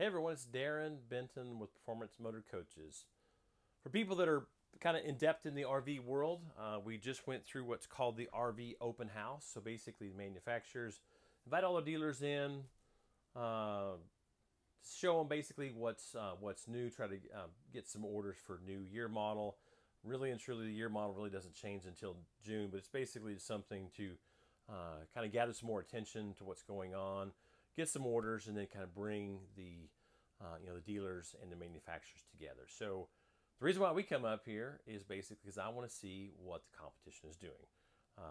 Hey everyone, it's Darren Benton with Performance Motor Coaches. For people that are kind of in depth in the RV world, we just went through what's called the RV open house. So basically, the manufacturers invite all the dealers in, uh, show them basically what's new, try to get some orders for new year model. Really and truly, the year model really doesn't change until June, but it's basically something to kind of gather some more attention to what's going on, get some orders, and then kind of bring the dealers and the manufacturers together. So the reason why we come up here is basically because I want to see what the competition is doing.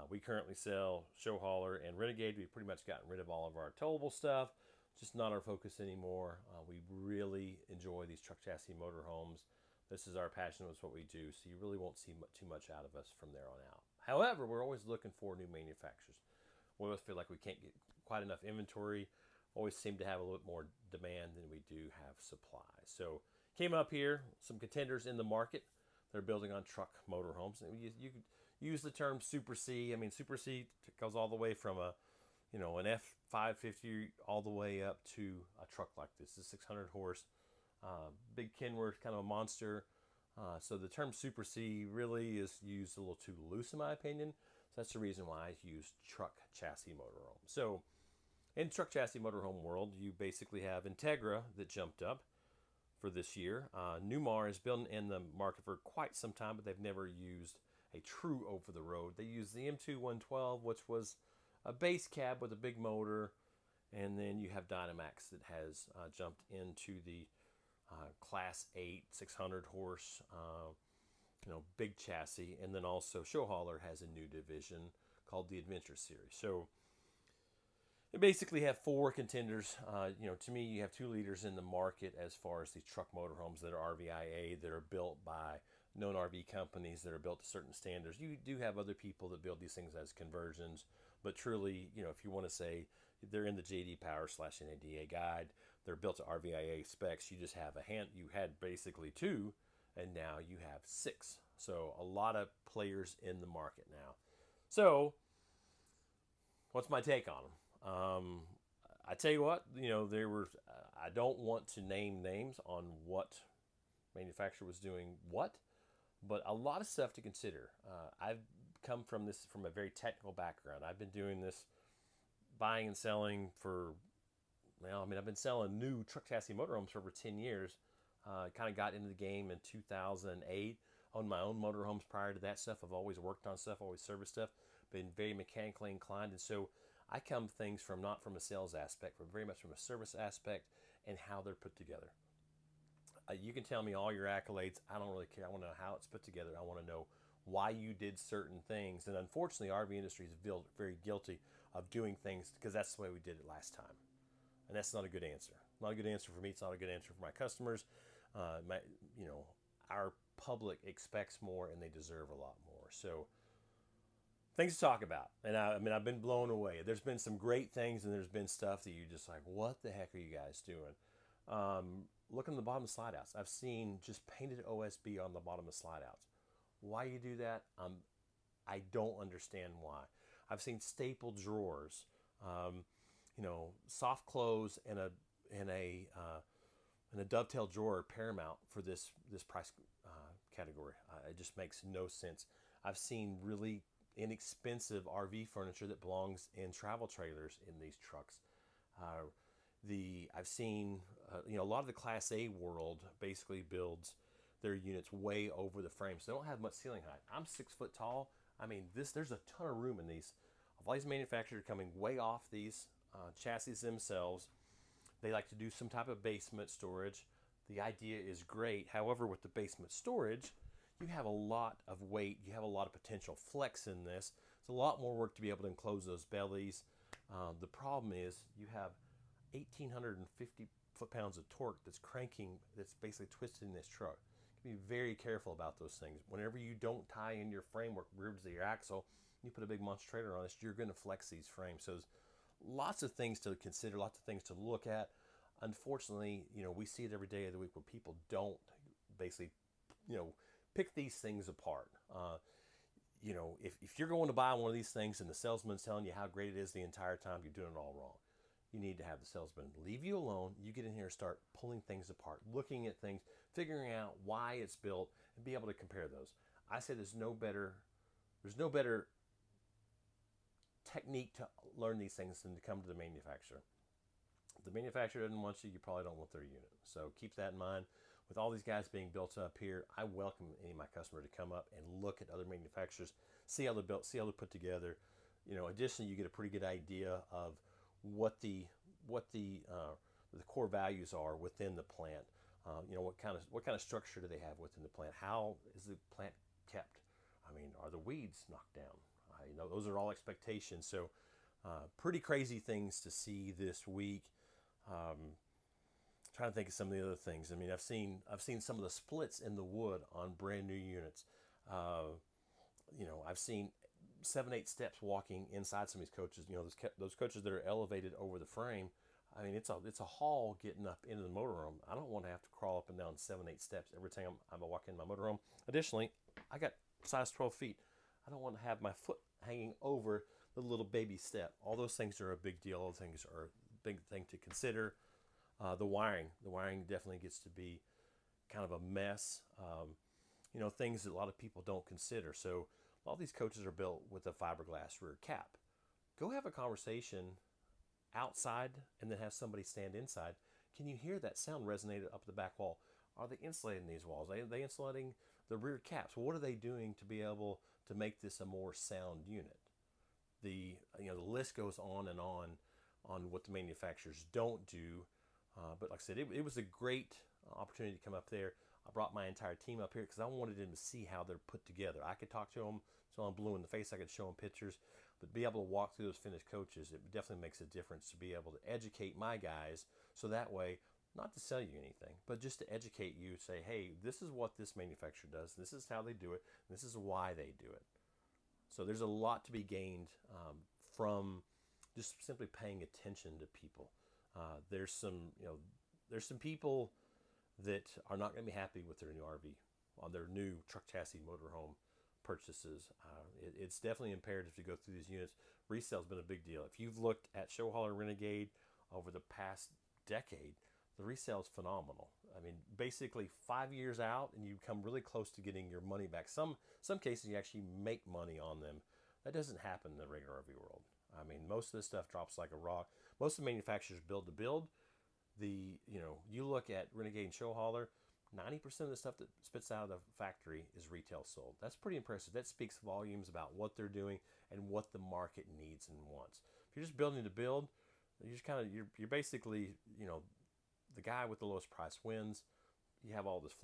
We currently sell show hauler and renegade. We've pretty much gotten rid of all of our towable stuff. It's just not our focus anymore. We really enjoy these truck chassis motorhomes. This is our passion. It's what we do. So you really won't see too much out of us from there on out. However, we're always looking for new manufacturers. We always feel like we can't get quite enough inventory. Always seem to have a little bit more demand than we do have supply. So came up here, some contenders in the market. They're building on truck motorhomes. And you could use the term Super C. I mean, Super C goes all the way from an F550 all the way up to a truck like this. It's 600 horse, big Kenworth, kind of a monster. So the term Super C really is used a little too loose in my opinion. So that's the reason why I use truck chassis motorhome. So in truck chassis motorhome world, you basically have Integra that jumped up for this year. Newmar has been in the market for quite some time, but they've never used a true over-the-road. They used the M2 112, which was a base cab with a big motor, and then you have Dynamax that has jumped into the Class 8 600 horse, big chassis, and then also show hauler has a new division called the Adventure Series. So they basically have four contenders. To me, you have two leaders in the market as far as these truck motorhomes that are RVIA, that are built by known RV companies that are built to certain standards. You do have other people that build these things as conversions, but truly, if you want to say they're in the JD Power / NADA guide, they're built to RVIA specs. You just have you had basically two, and now you have six. So a lot of players in the market now. So what's my take on them? I tell you what, there were, I don't want to name names on what manufacturer was doing what, but a lot of stuff to consider. I've come from a very technical background. I've been doing this buying and selling I've been selling new truck chassis motorhomes for over 10 years. Kind of got into the game in 2008. Owned my own motorhomes prior to that stuff. I've always worked on stuff, always serviced stuff, been very mechanically inclined. And so I come things from not from a sales aspect, but very much from a service aspect and how they're put together. You can tell me all your accolades. I don't really care. I want to know how it's put together. I want to know why you did certain things. And unfortunately, RV industry is very guilty of doing things because that's the way we did it last time. And that's not a good answer. Not a good answer for me. It's not a good answer for my customers. Our public expects more and they deserve a lot more. So things to talk about. And I've been blown away. There's been some great things and there's been stuff that you just like, what the heck are you guys doing? Look on the bottom of slide outs. I've seen just painted OSB on the bottom of slide outs. Why you do that? I don't understand why. I've seen staple drawers, soft close and a dovetail drawer paramount for this price category. It just makes no sense. I've seen really inexpensive RV furniture that belongs in travel trailers in these trucks. I've seen a lot of the Class A world basically builds their units way over the frame, so they don't have much ceiling height. I'm 6 foot tall. I mean, there's a ton of room in these. All these manufacturers are coming way off these chassis themselves. They like to do some type of basement storage. The idea is great. However, with the basement storage, you have a lot of weight. You have a lot of potential flex in this. It's a lot more work to be able to enclose those bellies. The problem is you have 1,850 foot-pounds of torque that's basically twisting this truck. You can be very careful about those things. Whenever you don't tie in your framework ribs to your axle, you put a big monster trailer on this, you're going to flex these frames. So there's lots of things to consider, lots of things to look at. Unfortunately, we see it every day of the week where people don't basically, pick these things apart. If you're going to buy one of these things and the salesman's telling you how great it is the entire time, you're doing it all wrong. you need to have the salesman leave you alone. You get in here and start pulling things apart, looking at things, figuring out why it's built, and be able to compare those. I say there's no better technique to learn these things than to come to the manufacturer. If the manufacturer doesn't want you, you probably don't want their unit. So keep that in mind. With all these guys being built up here, I welcome any of my customers to come up and look at other manufacturers, see how they're built, see how they're put together. Additionally, you get a pretty good idea of what the core values are within the plant. What kind of structure do they have within the plant? How is the plant kept? I mean, are the weeds knocked down? Those are all expectations. So, pretty crazy things to see this week. Trying to think of some of the other things. I mean, I've seen some of the splits in the wood on brand new units. I've seen 7-8 steps walking inside some of these coaches. Those coaches that are elevated over the frame. I mean, it's a haul getting up into the motorhome. I don't want to have to crawl up and down 7-8 steps every time I'm walking in my motorhome. Additionally, I got size 12 feet. I don't want to have my foot hanging over the little baby step. All those things are a big deal. All those things are a big thing to consider. The wiring definitely gets to be kind of a mess. Things that a lot of people don't consider. So all these coaches are built with a fiberglass rear cap. Go have a conversation outside and then have somebody stand inside. Can you hear that sound resonated up the back wall? Are they insulating these walls? Are they insulating the rear caps? What are they doing to be able to make this a more sound unit? The list goes on and on what the manufacturers don't do. But like I said, it was a great opportunity to come up there. I brought my entire team up here because I wanted them to see how they're put together. I could talk to them so I'm blue in the face. I could show them pictures, but be able to walk through those finished coaches, it definitely makes a difference to be able to educate my guys. So that way, not to sell you anything, but just to educate you, say, hey, this is what this manufacturer does. This is how they do it. This is why they do it. So there's a lot to be gained from just simply paying attention to people. There's some people that are not going to be happy with their new RV, on their new truck chassis motorhome purchases. It's definitely imperative to go through these units. Resale's been a big deal. If you've looked at Show Hauler Renegade over the past decade, the resale is phenomenal. I mean, basically 5 years out and you come really close to getting your money back. Some cases you actually make money on them. That doesn't happen in the regular RV world. I mean, most of this stuff drops like a rock. Most of the manufacturers build to build. You look at Renegade and Show Hauler, 90% of the stuff that spits out of the factory is retail sold. That's pretty impressive. That speaks volumes about what they're doing and what the market needs and wants. If you're just building to build, you're basically, the guy with the lowest price wins. You have all this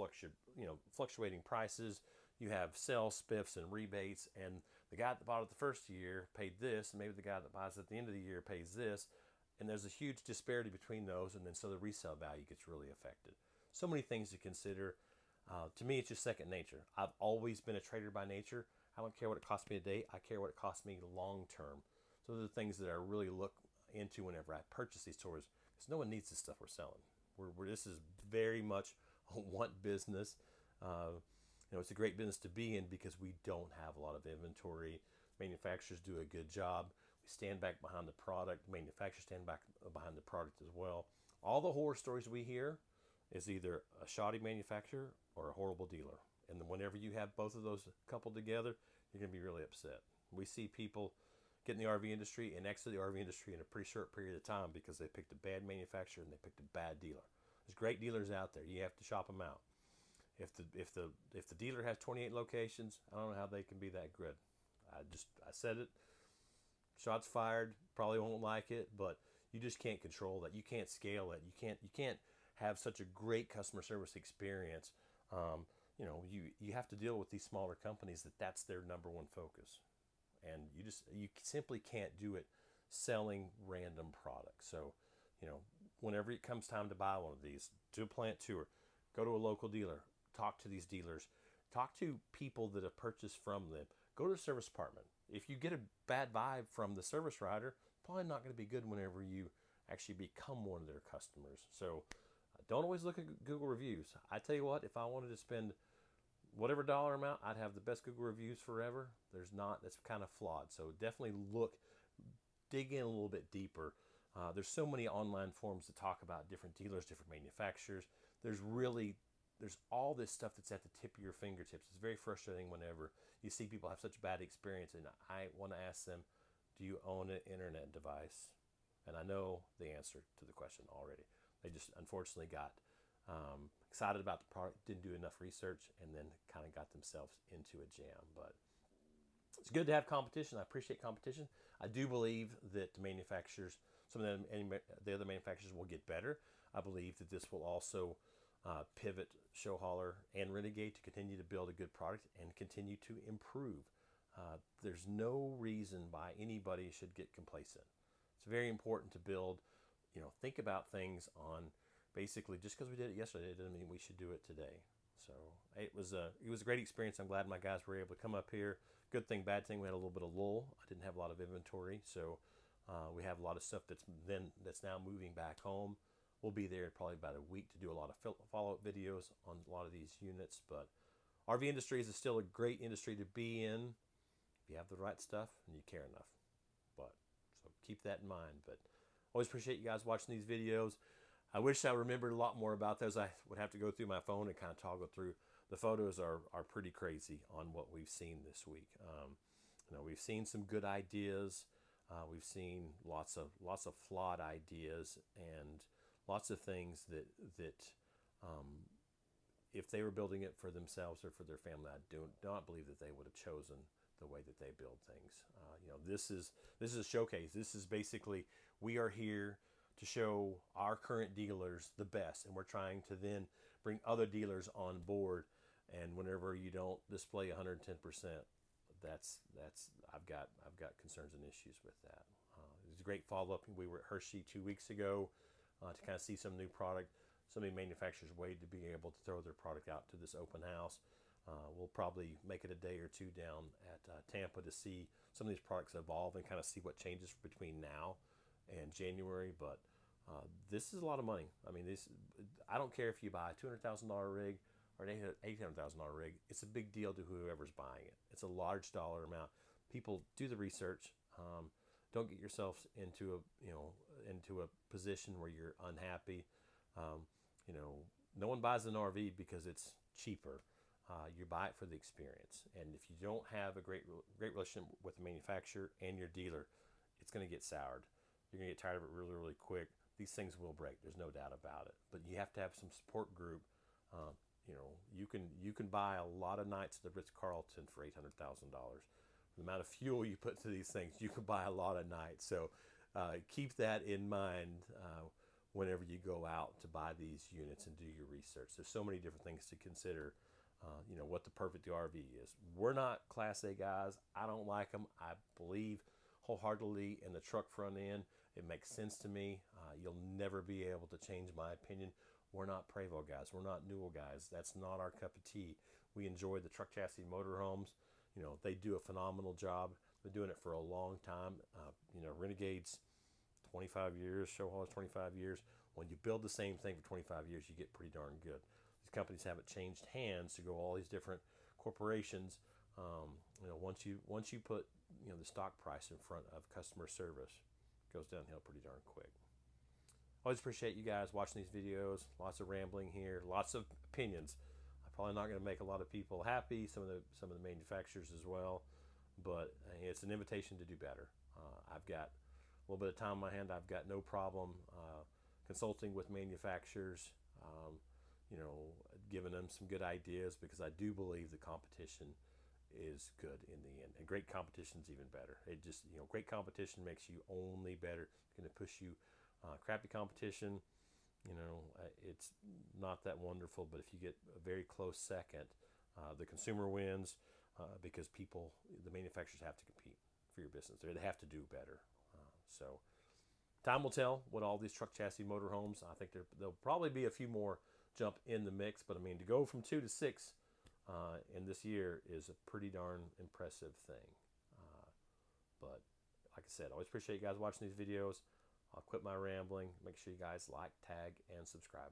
fluctuating prices. You have sales spiffs and rebates, and the guy that bought it the first year paid this, and maybe the guy that buys it at the end of the year pays this, and there's a huge disparity between those, and then so the resale value gets really affected. So many things to consider. To me, it's just second nature. I've always been a trader by nature. I don't care what it costs me today. I care what it costs me long term. So those are the things that I really look into whenever I purchase these tours, because no one needs the stuff we're selling. This is very much a want business. It's a great business to be in because we don't have a lot of inventory. Manufacturers do a good job. We stand back behind the product. Manufacturers stand back behind the product as well. All the horror stories we hear is either a shoddy manufacturer or a horrible dealer. And then whenever you have both of those coupled together, you're going to be really upset. We see people get in the RV industry and exit the RV industry in a pretty short period of time because they picked a bad manufacturer and they picked a bad dealer. There's great dealers out there. You have to shop them out. If the dealer has 28 locations, I don't know how they can be that good. I said it. Shots fired. Probably won't like it, but you just can't control that. You can't scale it. You can't have such a great customer service experience. You have to deal with these smaller companies that's their number one focus, and you simply can't do it selling random products. So, whenever it comes time to buy one of these, do a plant tour, go to a local dealer, talk to these dealers, talk to people that have purchased from them, go to the service department. If you get a bad vibe from the service writer, probably not going to be good whenever you actually become one of their customers. So don't always look at Google reviews. I tell you what, if I wanted to spend whatever dollar amount, I'd have the best Google reviews forever. There's not. That's kind of flawed. So definitely dig in a little bit deeper There's so many online forums to talk about different dealers, different manufacturers. There's all this stuff that's at the tip of your fingertips. It's very frustrating whenever you see people have such bad experience, and I want to ask them, do you own an internet device? And I know the answer to the question already. They just unfortunately got excited about the product, didn't do enough research, and then kind of got themselves into a jam. But it's good to have competition. I appreciate competition. I do believe that the manufacturers, some of the other manufacturers will get better. I believe that this will also pivot Show Hauler and Renegade to continue to build a good product and continue to improve. There's no reason why anybody should get complacent. It's very important to build, think about things on basically just because we did it yesterday, it doesn't mean we should do it today. So it was a great experience. I'm glad my guys were able to come up here. Good thing, bad thing, we had a little bit of lull. I didn't have a lot of inventory, so we have a lot of stuff that's now moving back home. We'll be there probably about a week to do a lot of follow-up videos on a lot of these units. But RV industry is still a great industry to be in if you have the right stuff and you care enough. But so keep that in mind. But always appreciate you guys watching these videos. I wish I remembered a lot more about those. I would have to go through my phone and kind of toggle through. The photos are pretty crazy on what we've seen this week. We've seen some good ideas. We've seen lots of flawed ideas and lots of things that if they were building it for themselves or for their family, I do not believe that they would have chosen the way that they build things. This is a showcase. This is basically, we are here to show our current dealers the best, and we're trying to then bring other dealers on board. And whenever you don't display 110%, that's I've got concerns and issues with that. It was a great follow-up. We were at Hershey 2 weeks ago to kind of see some new product. So many manufacturers waited to be able to throw their product out to this open house. We'll probably make it a day or two down at Tampa to see some of these products evolve and kind of see what changes between now and January. But this is a lot of money. I mean, I don't care if you buy a $200,000 rig or an $800,000 rig. It's a big deal to whoever's buying it. It's a large dollar amount. People do the research. Don't get yourself into a position where you're unhappy. No one buys an RV because it's cheaper. You buy it for the experience. And if you don't have a great relationship with the manufacturer and your dealer, it's going to get soured. You're going to get tired of it really, really quick. These things will break. There's no doubt about it. But you have to have some support group. You can buy a lot of nights at the Ritz-Carlton for $800,000. The amount of fuel you put to these things, you can buy a lot of nights. So keep that in mind whenever you go out to buy these units and do your research. There's so many different things to consider. What the perfect RV is. We're not Class A guys. I don't like them. I believe wholeheartedly in the truck front end. It makes sense to me. You'll never be able to change my opinion. We're not Prevost guys. We're not Newell guys. That's not our cup of tea. We enjoy the truck chassis motorhomes. They do a phenomenal job. They're doing it for a long time. Renegade's 25 years. Show Hauler's 25 years. When you build the same thing for 25 years, you get pretty darn good. These companies haven't changed hands to go all these different corporations. Once you put the stock price in front of customer service, it goes downhill pretty darn quick. Always appreciate you guys watching these videos. Lots of rambling here, lots of opinions. I'm probably not going to make a lot of people happy. Some of the manufacturers as well, but it's an invitation to do better. I've got a little bit of time on my hand. I've got no problem consulting with manufacturers. Giving them some good ideas, because I do believe the competition is good in the end, and great competition is even better. It just, great competition makes you only better. It's going to push you. Crappy competition, it's not that wonderful. But if you get a very close second, the consumer wins because the manufacturers have to compete for your business. They have to do better. So time will tell what all these truck chassis motorhomes. I think there'll probably be a few more jump in the mix, but I mean, to go from 2 to 6 in this year is a pretty darn impressive thing. But like I said, I always appreciate you guys watching these videos. I'll quit my rambling. Make sure you guys like, tag, and subscribe.